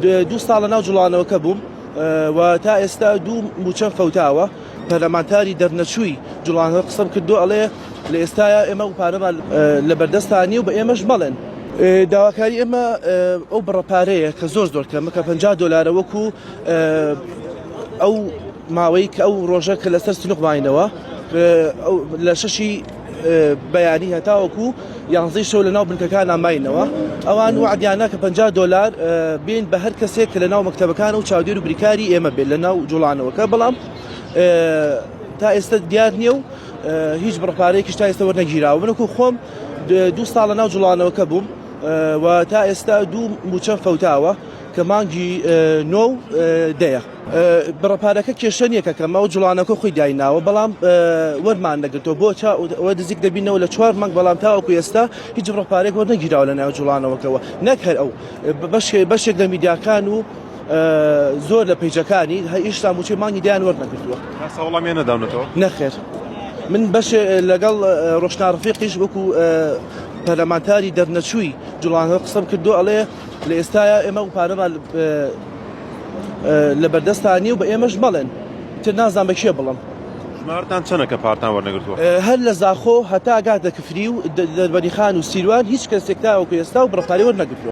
دوو ساڵە ناو جوڵانەوەکە بووم و تا ئێستا دوو موچەم فەوتاوە. پەرلەمانتاری دەرنەچووی جوڵانەوە قسەم کردو ئەڵێ لە ئێستاە ئێمە و پارەمان لە بەردەستانی و بە ئێمەش مەڵێن. داواکاری ئێمە ئەو بڕەپارەیە کە زۆر کەمە کە $50 وەکو ئەو ماوەی کە ئەو ڕۆژە کە لەسەر سنووق ماینەوە لە شەشی بەیانی هەتاوەکو 11 شەو لە ناو بنکەکان ماینەوە. ئەوان وعدیانە کە $50 بین بە هەر کەسێک کە لە ناو مەکتەبەکان و چاودێر و بریکاری ئێمە بێت لە ناو جوڵانەوەکە. بەڵام تا ئێستا دیار نییە و هیچ بڕەپارەیەکیش تا ئێستا وەرنەگیراوە. من وەکو خۆم دوو ساڵە ناو جوڵانەوەکە بووم و تا ئێستا دوو موچەم فەوتاوە کە مانگی 9 دەیە. بڕەپارەکە کێشە نییە کە کەمەوە جوڵانەکە خۆی دایناوە، بەڵام وەرمان نەگرتەوە بۆ ئەوە دزیک دەبینەوە لە 4 مانگ، بەڵام تاوەکو ئێستا هیچ بڕەپارێک وەرنەگیراوە لە ناو جوڵانەوەکەوە. نەک هەر ئەو بەشێک لە میدیاکان و زۆر لە پیجەکانی هیچتا موچەی مانگی دایان وەرنەگرتووە. وەڵامیان نەداونەتەوە؟ نەخێر. من بەشێ لەگەڵ ڕۆشنا ڕەفیقیش وەکو پەرلەمانتاری دەرنەچووی جوڵانەوە قسەم کردو ئەڵێ لە ئێستاە ئێمە و پارەمان لە بەردەستانی و بە ئێمەش مەڵێن. تر نازان بە کێ بڵم. ژمارەتان چەندە کە پارتان وەرنەگرتووە؟ هەر لە زاخۆ هەتا ئاگاتە کفری و دەربەنیخان و سیروان هیچ کەسێک تاوەکو ئێستا و بڕەپارەی وەرنەگرتووە.